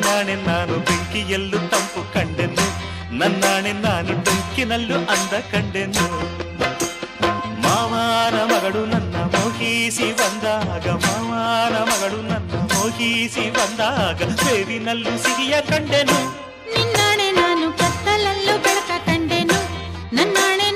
ನನ್ನಾಣೆ ನಾನು ಬೆಂಕಿಯಲ್ಲೂ ತಂಪು ಕಂಡೆನು, ನನ್ನಾಣೆ ನಾನು ಬೆಂಕಿನಲ್ಲೂ ಅಂದ ಕಂಡೆನು. ಮಾವನ ಮಗಳು ನನ್ನ ಮೋಹಿಸಿ ಬಂದಾಗ, ಮಾವನ ಮಗಳು ನನ್ನ ಮೋಹಿಸಿ ಬಂದಾಗ ಬೇವಿನಲ್ಲೂ ಸಿಹಿಯ ಕಂಡೆನು. ನಿನ್ನಾಣೆ ನಾನು ಕತ್ತಲಲ್ಲೂ ಬೆಳಕ ಕಂಡೆನು, ನನ್ನಾಣೆ